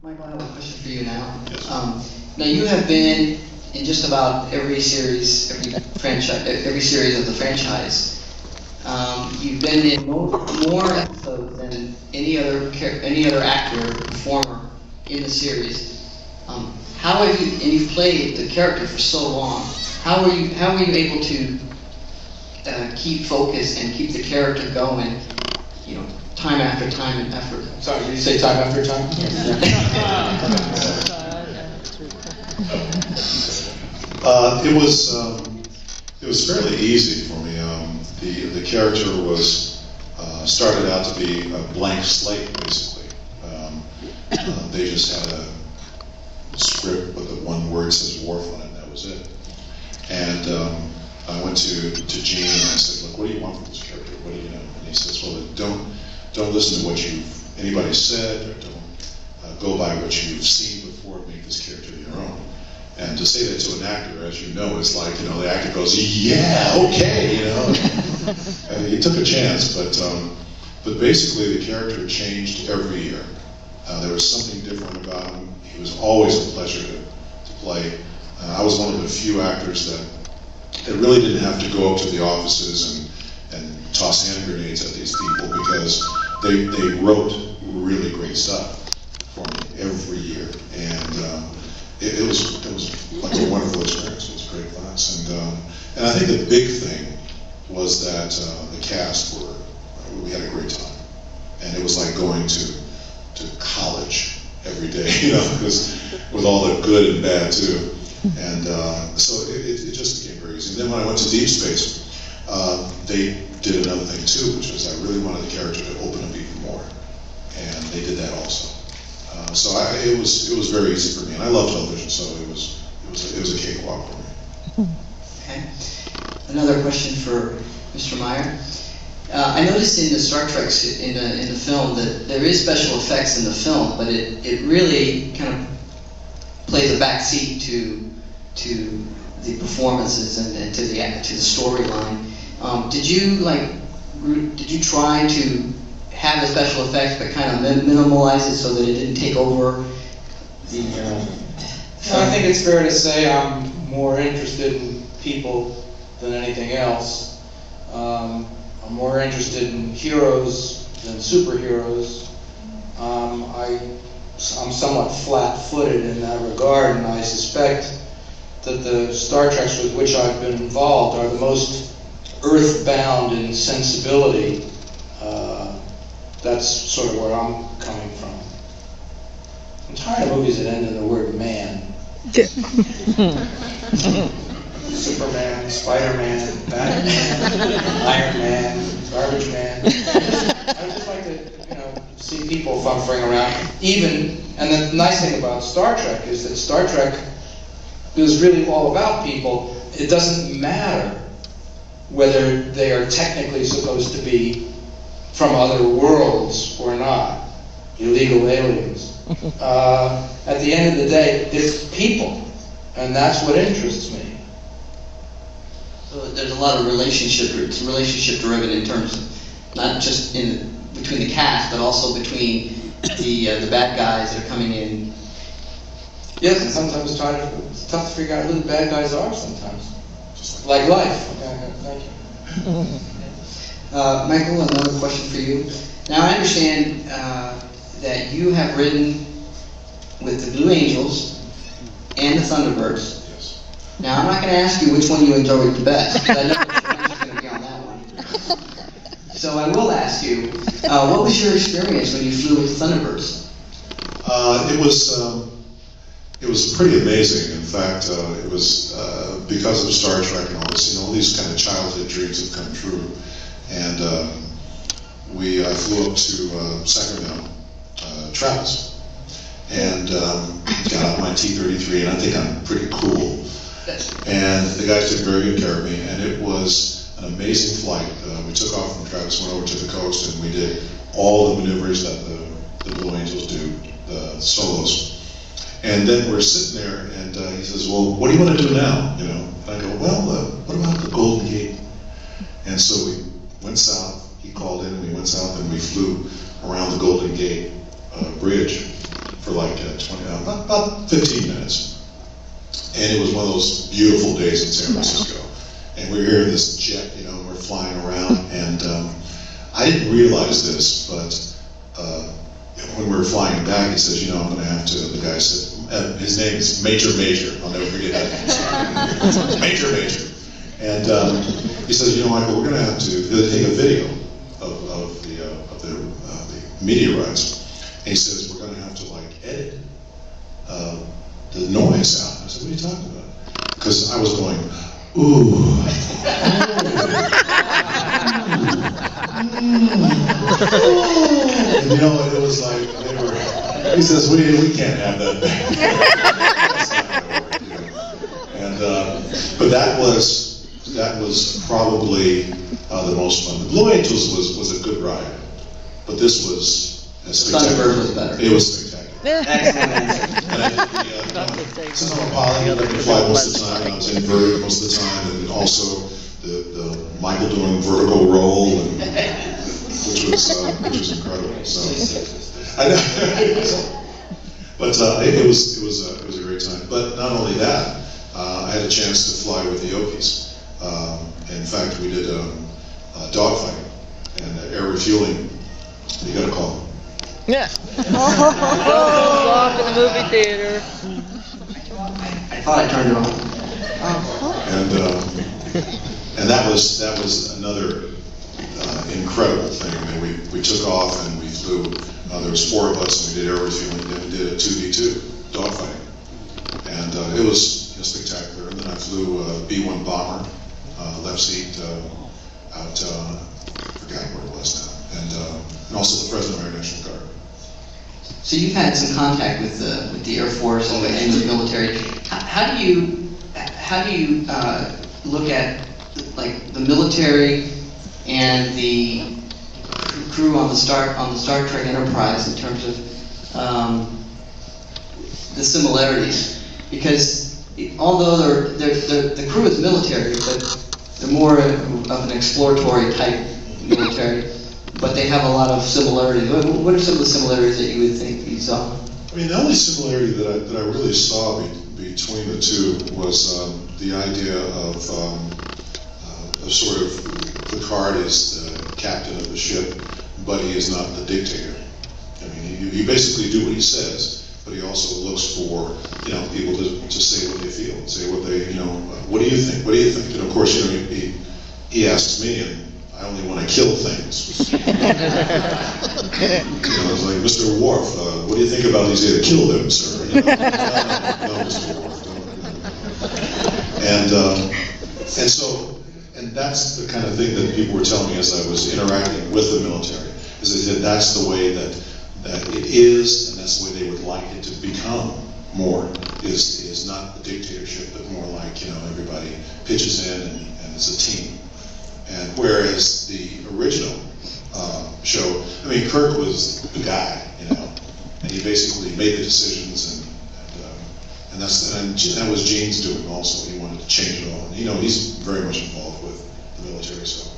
Michael, I have a question for you now. Yes. Now you have been in just about every series, every series of the franchise. You've been in more episodes than any other actor or performer in the series. How have you? And you've played the character for so long. How are you able to keep focus and keep the character going? You know, time after time and effort. Sorry, did you say time after time? It was fairly easy for me. The character was started out to be a blank slate, basically. They just had a script with the one word says "Wharf" on it, and that was it. And I went to Gene and I said, "Look, what do you want from this character? What do you know?" And he says, "Well, don't listen to what anybody said, or don't go by what you've seen before. Make this character your own." And to say that to an actor, as you know, it's like, the actor goes, "Yeah, okay," And he took a chance, but basically the character changed every year. There was something different about him. He was always a pleasure to play. I was one of the few actors that really didn't have to go up to the offices and toss hand grenades at these people, because they wrote really great stuff for me every year, and it was like a wonderful experience. It was a great class, and I think the big thing was that the cast we had a great time, and it was like going to college every day, because with all the good and bad too, and so it just became very easy. And then when I went to Deep Space, they did another thing too, which was I really wanted the character to open up even more, and they did that also. So it was very easy for me, and I love television, so it was a cakewalk for me. Okay. Another question for Mr. Meyer. I noticed in the Star Trek in the film that there is special effects in the film, but it really kind of plays a back seat to the performances and to the storyline. Did you try to have the special effects but kind of minimalize it so that it didn't take over the I think it's fair to say I'm more interested in people than anything else. I'm more interested in heroes than superheroes. I'm somewhat flat-footed in that regard, and I suspect that the Star Treks with which I've been involved are the most earthbound in sensibility. That's sort of where I'm coming from. I'm tired of movies that end in the word man. Superman, Spider-Man, Batman, Iron Man, Garbage Man. I would just like to, see people fumbling around. And the nice thing about Star Trek is that Star Trek is really all about people. It doesn't matter whether they are technically supposed to be from other worlds or not, illegal aliens. At the end of the day, it's people, and that's what interests me. So there's a lot of it's relationship driven in terms of not just between the cast, but also between the bad guys that are coming in. Yes, and sometimes it's tough to figure out who the bad guys are sometimes. Just like life. Okay, thank you. Michael, another question for you. Now I understand that you have ridden with the Blue Angels and the Thunderbirds. Yes. Now I'm not going to ask you which one you enjoyed the best, because I know that your answer's going to be on that one. So I will ask you, what was your experience when you flew with the Thunderbirds? It was pretty amazing. In fact, it was because of Star Trek and all this, all these kind of childhood dreams have come true. And I flew up to Sacramento, Travis, and got out my T-33, and I think I'm pretty cool. And the guys took very good care of me, and it was an amazing flight. We took off from Travis, went over to the coast, and we did all the maneuvers that the Blue Angels do, the solos. And then we're sitting there, and he says, "Well, what do you want to do now?" And I go, "Well, what about the Golden Gate?" And so we went south. He called in, and we went south, and we flew around the Golden Gate Bridge. for like about 15 minutes. And it was one of those beautiful days in San Francisco. And we were here in this jet, you know, and we're flying around. And I didn't realize this, but when we were flying back, he says, you know, I'm going to have to, the guy said, his name is Major. I'll never forget that. Major. And he says, you know, Michael, we're going to have to take a video of the meteorites. And he says, we're going to have to, like, edit the noise out. I said, what are you talking about? Because I was going, ooh. And, you know, it was like, he says, we can't have that. That's not gonna work, you know. And, but that was probably the most fun. The Blue Angels was a good ride, but this was spectacular. Thunderbird was better. It was spectacular. Excellent answer. And I think since I'm a pilot, I can fly most of the time, and I was in vertical most of the time, and also the Michael Dorn vertical roll, and, which was incredible. So I know, but it was a great time. But not only that, I had a chance to fly with the Okies. In fact, we did dogfighting and air refueling. You got to call them. Yeah. Off in the movie theater. I thought I turned it on. And that was another incredible thing. I mean, we took off and we flew. There was 4 of us, and we did air refueling. Then we did a 2v2 dogfighting, and it was spectacular. And then I flew a B-1 bomber, left seat out. I forgot where it was now, and also the Fresno Air National Guard. So you've had some contact with the Air Force and the military. How do you look at like the military and the crew on the Star Trek Enterprise in terms of the similarities? Because although the crew is military, but they're more of an exploratory type military. But they have a lot of similarities. What are some of the similarities that you would think you saw? I mean, the only similarity that I really saw between the two was the idea of sort of Picard is the captain of the ship, but he is not the dictator. I mean, he basically do what he says, but he also looks for people to say what they feel, say what they what do you think? What do you think? And of course, he asks me and. I only want to kill things. I was like, Mr. Worf, what do you think about these here? Kill them, sir. No, Mr. Worf. And that's the kind of thing that people were telling me as I was interacting with the military. Is they said that's the way that it is, and that's the way they would like it to become more. Is not the dictatorship, but more like everybody pitches in and it's a team. And whereas the original show, I mean, Kirk was the guy, and he basically made the decisions, and that was Gene's doing also. He wanted to change it all, and he's very much involved with the military. So,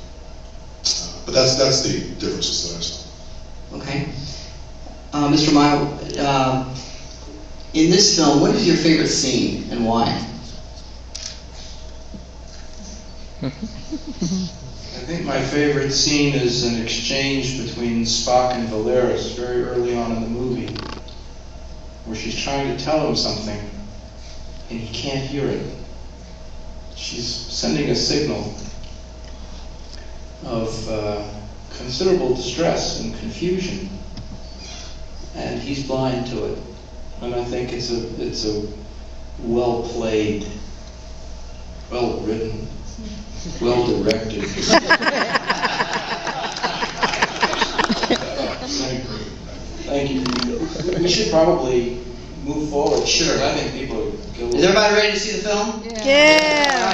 but that's the differences that I saw. Okay, Mr. Meyer, in this film, what is your favorite scene and why? I think my favorite scene is an exchange between Spock and Valeris very early on in the movie, where she's trying to tell him something and he can't hear it. She's sending a signal of considerable distress and confusion, and he's blind to it. And I think it's a well played, well written, well directed. Thank you. We should probably move forward. Sure. I think people are. Is everybody ready to see the film? Yeah.